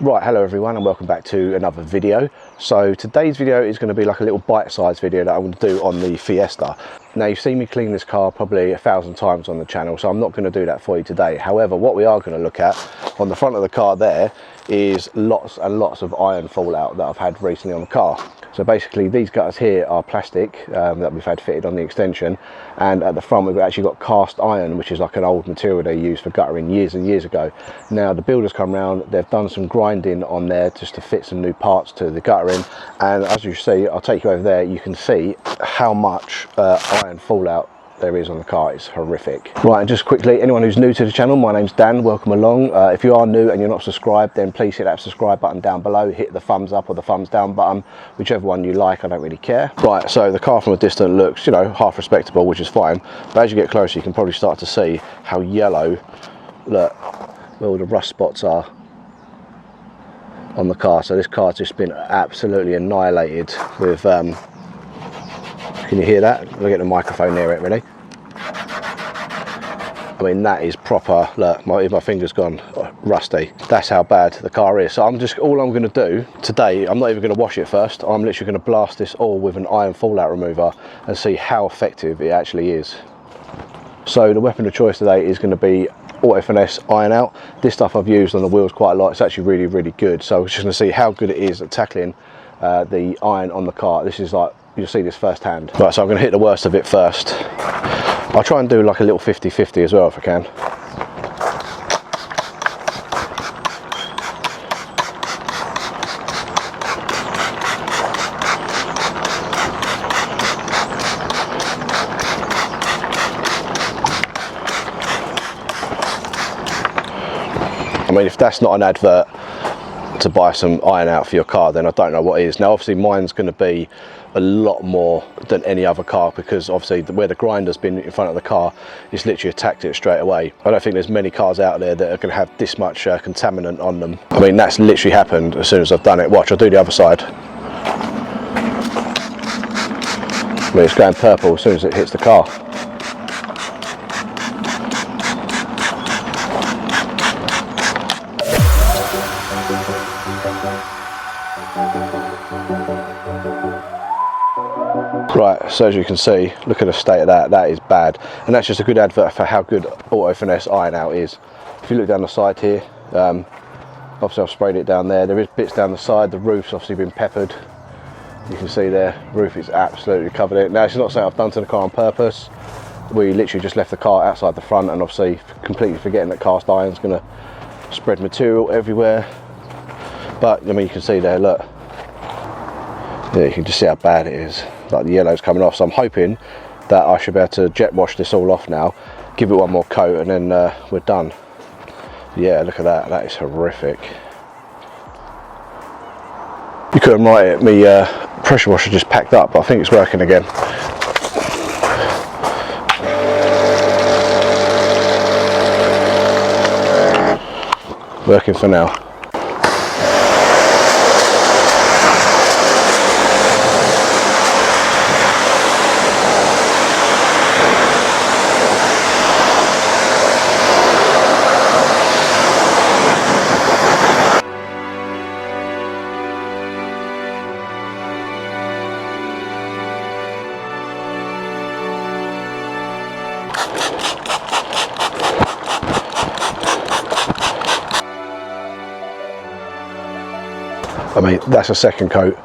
Right, hello everyone and welcome back to another video. So today's video is going to be like a little bite-sized video that I'm going to do on the Fiesta. Now you've seen me clean this car probably 1,000 times on the channel, so I'm not going to do that for you today. However, what we are going to look at on the front of the car there is lots and lots of iron fallout that I've had recently on the car. So basically these gutters here are plastic that we've had fitted on the extension, and at the front we've actually got cast iron, which is like an old material they used for guttering years and years ago. Now the builders come around, they've done some grinding on there just to fit some new parts to the guttering, and as you see, I'll take you over there, you can see how much iron fallout there is on the car. It's horrific. Right, and just quickly, anyone who's new to the channel, my name's Dan, welcome along. If you are new and you're not subscribed, then please hit that subscribe button down below, hit the thumbs up or the thumbs down button, whichever one you like, I don't really care. Right, so the car from a distance looks, you know, half respectable, which is fine, but as you get closer you can probably start to see how yellow, look, where all the rust spots are on the car. So this car's just been absolutely annihilated with can you hear that? Look at the microphone near it, really. I mean, that is proper, look, my finger's gone rusty. That's how bad the car is. So all I'm gonna do today, I'm not even gonna wash it first. I'm literally gonna blast this all with an iron fallout remover and see how effective it actually is. So the weapon of choice today is gonna be Auto Finesse iron out. This stuff I've used on the wheels quite a lot. It's actually really, really good. So we're just gonna see how good it is at tackling the iron on the car. This is like, you'll see this firsthand. Right, so I'm going to hit the worst of it first. I'll try and do like a little 50-50 as well if I can. I mean, if that's not an advert to buy some iron out for your car, then I don't know what is. Now obviously mine's going to be a lot more than any other car, because obviously where the grinder's been in front of the car, it's literally attacked it straight away. I don't think there's many cars out there that are going to have this much contaminant on them. I mean, that's literally happened as soon as I've done it. Watch, I'll do the other side. I mean, it's going purple as soon as it hits the car. Right, so as you can see, look at the state of that. That is bad, and that's just a good advert for how good Auto Finesse iron out is. If you look down the side here, obviously I've sprayed it down there. There is bits down the side. The roof's obviously been peppered. You can see there, the roof is absolutely covered in. Now it's not something I've done to the car on purpose. We literally just left the car outside the front, and obviously completely forgetting that cast iron's going to spread material everywhere. But I mean, you can see there, look. Yeah, you can just see how bad it is. Like the yellow's coming off. So I'm hoping that I should be able to jet wash this all off now, give it one more coat, and then we're done. Yeah, look at that. That is horrific. You couldn't write it. My pressure washer just packed up, but I think it's working again. Working for now. I mean, that's a second coat.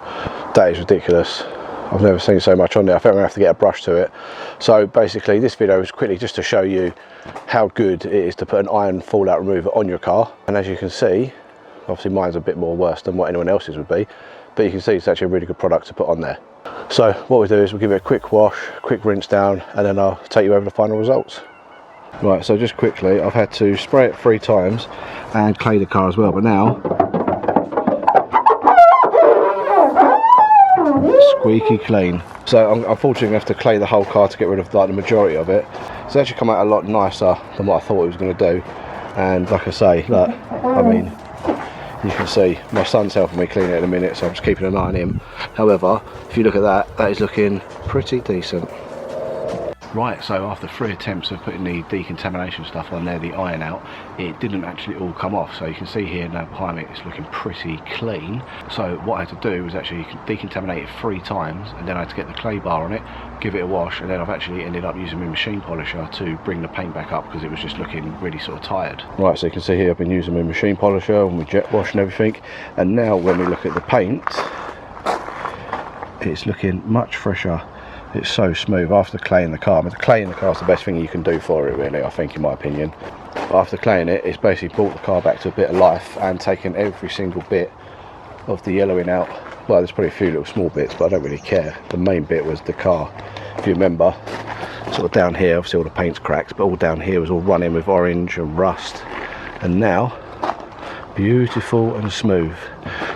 That is ridiculous. I've never seen so much on there. I think I'm gonna have to get a brush to it. So basically this video is quickly just to show you how good it is to put an iron fallout remover on your car. And as you can see, obviously mine's a bit more worse than what anyone else's would be, but you can see it's actually a really good product to put on there. So what we do is we'll give it a quick wash, quick rinse down, and then I'll take you over the final results. Right, so just quickly, I've had to spray it 3 times and clay the car as well, but now squeaky clean. So I'm unfortunately going to have to clay the whole car to get rid of like the majority of it. It's actually come out a lot nicer than what I thought it was going to do. And like I say, look, I mean, you can see my son's helping me clean it in a minute, so I'm just keeping an eye on him. However, if you look at that, that is looking pretty decent. Right, so after 3 attempts of putting the decontamination stuff on there, the iron out, it didn't actually all come off. So you can see here now behind me it's looking pretty clean. So what I had to do was actually decontaminate it 3 times, and then I had to get the clay bar on it, give it a wash, and then I've actually ended up using my machine polisher to bring the paint back up because it was just looking really sort of tired. Right, so you can see here I've been using my machine polisher and my jet wash and everything, and now when we look at the paint, it's looking much fresher. It's so smooth after claying the car. I mean, the clay in the car is the best thing you can do for it, really, I think, in my opinion. After claying it, it's basically brought the car back to a bit of life and taken every single bit of the yellowing out. Well, there's probably a few little small bits, but I don't really care. The main bit was the car. If you remember, sort of down here, obviously all the paint's cracked, but all down here was all running with orange and rust. And now, beautiful and smooth.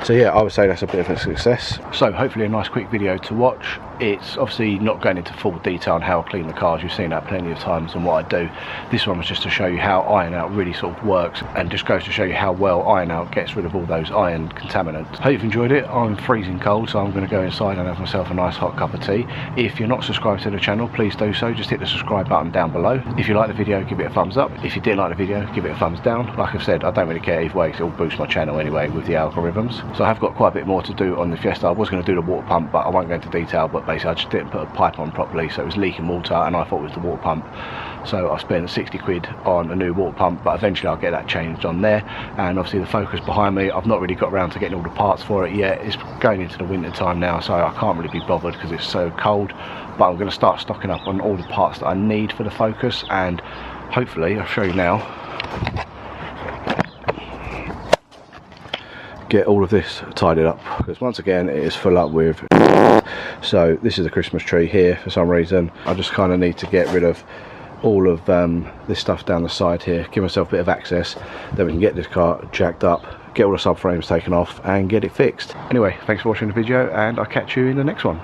So yeah, I would say that's a bit of a success. So hopefully a nice quick video to watch. It's obviously not going into full detail on how I clean the cars. You've seen that plenty of times and what I do. This one was just to show you how iron out really sort of works, and just goes to show you how well iron out gets rid of all those iron contaminants. Hope you've enjoyed it. I'm freezing cold, so I'm going to go inside and have myself a nice hot cup of tea. If you're not subscribed to the channel, please do so. Just hit the subscribe button down below. If you like the video, give it a thumbs up. If you didn't like the video, give it a thumbs down. Like I've said, I don't really care either way because it will boost my channel anyway with the algorithms. So I have got quite a bit more to do on the Fiesta. I was going to do the water pump, but I won't go into detail. But basically I just didn't put a pipe on properly, so it was leaking water and I thought it was the water pump. So I spent 60 quid on a new water pump, but eventually I'll get that changed on there. And obviously the Focus behind me, I've not really got around to getting all the parts for it yet. It's going into the winter time now, so I can't really be bothered because it's so cold. But I'm going to start stocking up on all the parts that I need for the Focus, and hopefully I'll show you now, get all of this tidied up, because once again it is full up with. So this is a Christmas tree here for some reason. I just kind of need to get rid of all of this stuff down the side here, give myself a bit of access, then we can get this car jacked up, get all the subframes taken off and get it fixed. Anyway, thanks for watching the video, and I'll catch you in the next one.